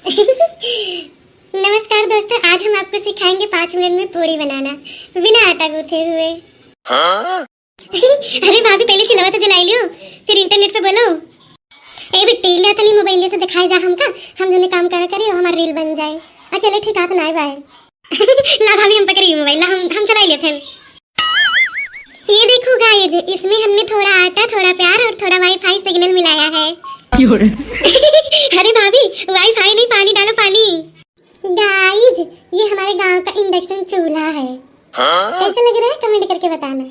नमस्कार दोस्तों, आज हम आपको सिखाएंगे 5 मिनट में पूरी बनाना बिना आटा गूंथे हुए। अरे भाभी, पहले चिलवा तो जलाई लियो, फिर इंटरनेट पे बोलो। ए बिट्टी, ले तनी मोबाइल से दिखाई जा हमका, हम जोने काम करा करियो हमार रील बन जाए। अकेले ठीक हाथ ना बाय। ला भाभी, हम पकड़ी मोबाइल, हम चला लेते हैं। ये देखो गाइस, इसमें हमने थोड़ा आटा, थोड़ा प्यार और थोड़ा वाईफाई सिग्नल मिलाया है। अरे भाभी, वाईफाई नहीं, पानी डालो, पानी। गाइस, ये हमारे गांव का इंडक्शन चूल्हा है। कैसे लग रहा है कमेंट करके बताना।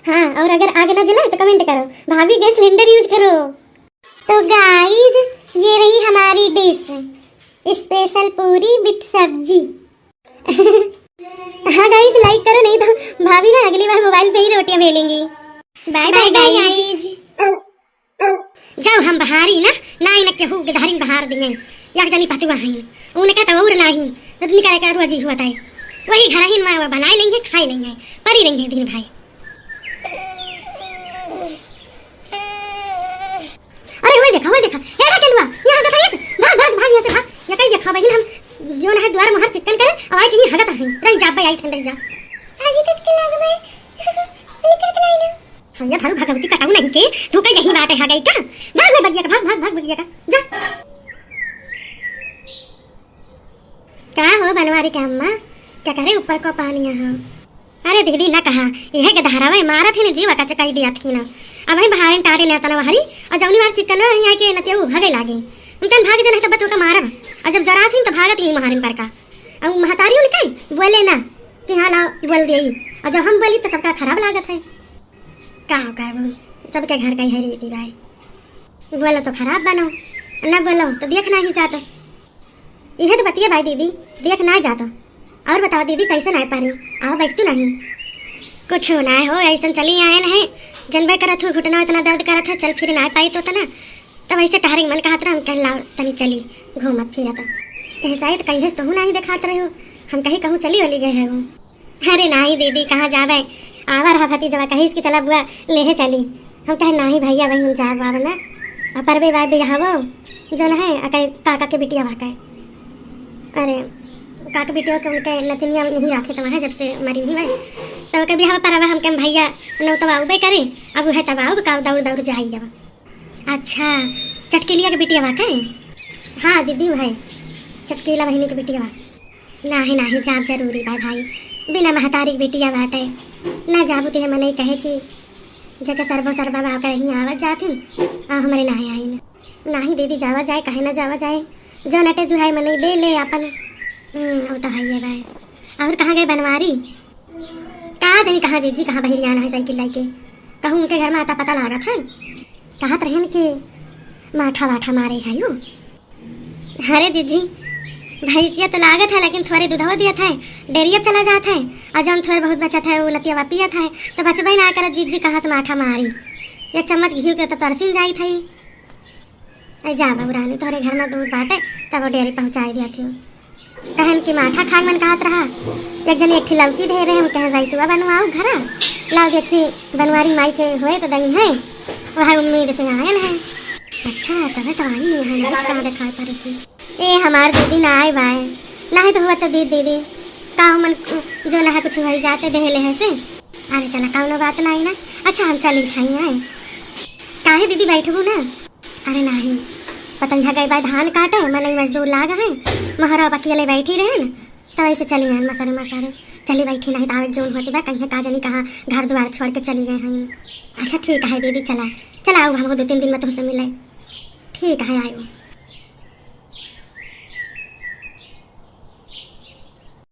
हाँ, और अगर आग ना जलाए तो कमेंट करो, भाभी गैस सिलेंडर यूज करो। तो गाइस, ये रही हमारी डिश, स्पेशल पूरी विद सब्जी। हाँ गाइस, लाइक करो, नहीं तो भाभी ना अगली बार मोबाइल पे ही रोटियां बेलेंगी। Bye bye guys. जाओ, हम बहारी ना ना के हु गधारी बहार देंगे। याक जानी पतुआ है उन्हें कहता और नहीं रतनी करे का रोजी हुआ था, वही घर ही में बनाए लेंगे, खाई लेंगे, परी रहेंगे दिन भाई। अरे वो देखा ये क्या चलवा, यहां का था, भाग यहां से भाग। या कहीं देखा बहन, हम जो ना है द्वार मोहर चिकन करे और आई कहीं हगत है रही जा भाई, आई ठंडा जा आज किसके लाग भाई निकल के नहीं ना। हम या थारू भगवती कटाऊ नहीं के तू कहीं यही बात है गई का। भाग बगिया का, भाग बगिया का जा। क्या हो बनवारी के अम्मा, क्या करे ऊपर को पानी यहाँ। अरे दीदी ना कहा यह गधारा भाई मारा थे ना, जीवा का चकाई दिया थी ना। अब भाई बहारन टारे ने तना हरी और जौनी बार चिकन यहाँ के नतिया भागे लागे उनका भाग जन है तब बच्चों का मारा। और जब जरा थी तो भागत ही महारिन पर का। अब महतारी उनके बोले ना कि हाँ ना बोल दिए, और जब हम बोली तो सबका खराब लागत है। का बोल सबके घर का ही है रीति भाई, बोलो तो खराब बनो, ना बोलो तो देखना ही चाहता। यह तो बतिया भाई दीदी, देख ना जाता। और बताओ दीदी, कैसे ना पा रही, आओ बैठ तू नहीं कुछ ना हो, ऐसा चली आए है जनबे करत हो, घुटना इतना दर्द करत है, चल फिर ना पाई तो ना तब ऐसे टहरे मन कहत रहा, हम कह लाओ तनी चली घूमत फिरत ऐसा तो कहीं तो नहीं दिखात रहे हो, हम कहीं कहूँ चली वली गए है वो। अरे नहीं दीदी, कहाँ जावे, आवा रहा भतीजवा कहीं इसकी चला बुआ ले चली। हम कहे नहीं भैया भाई, हम जा बाबा ना और परबे बाद यहाँ वो जो है काका के बिटिया वाका। अरे काका बिटिया के उनके नतनिया नहीं रखे तो वहाँ जब से मरी हुई भाई, तो कभी हम पर हम कम भैया नो तो आउबे करे, अब है तब आओ का दौड़ जाइए। अच्छा, चटकेलिया के बिटिया वाका। हाँ दीदी, वो है चटकीला बहनी की बिटिया। नहीं जाब जरूरी भाई, बिना महतारी की बिटिया बाटे ना जाबू तो मन कहे कि जगह सरबा बाबा कहीं आवत जाते हमारे नहीं आई ना। नहीं दीदी, जावा जाए, कहे ना जावा जाए, जो नटे जो है मन ले ले अपन। वो तो है भाई। और कहाँ गए बनवारी, कहाँ जानी, कहाँ जीजी, कहाँ बहिरी आना है साइकिल लेके, कहूँ उनके घर में आता पता लगा था, कहा रहन के माठा वाठा मारे है यू। अरे जीजी, भैंसिया तो लागत है लेकिन थोड़े दूधवा दिया था, डेयरी अब चला जाता है, और जब थोड़े बहुत बचा था वो नतिया पिया था, तो बचबे ना कर जीजी कहाँ से माठा मारी, एक चम्मच घी के तो तरसिन जाई थी। जा बाबूरानी, तोहरे घर में दूध बाटे तब वो डेयरी पहुँचाई दिया थी। कहन की माठा खान मन कहत रहा, एक जन एक लौकी दे रहे, हम कहे जैतुआ बनवाओ घर लाओ, देखी बनवारी माई के हुए तो दही है वह उम्मीद से आयन है। अच्छा, तब तो आई यहाँ कहाँ दिखाई पड़ी थी। ए हमार दीदी ना आए बाय, ना है तो हुआ तो दीदी का मन जो ना है कुछ हो जाते देहले है से। अरे चला कौनो बात नहीं ना। अच्छा, हम चली खाई आए, काहे दीदी बैठू ना। अरे नहीं पता यहाँ गए भाई धान काटे, मन मजदूर लाग है, महारा अकेले बैठी रहे न, तो ऐसे चली गए मसारे चली बैठी, नहीं दावत जोन होती बा कहीं का जानी कहाँ घर द्वार छोड़ के चली गए हैं। अच्छा ठीक है दीदी, चला आओ, हमको 2-3 दिन में तुमसे मिले। ठीक है, आयो।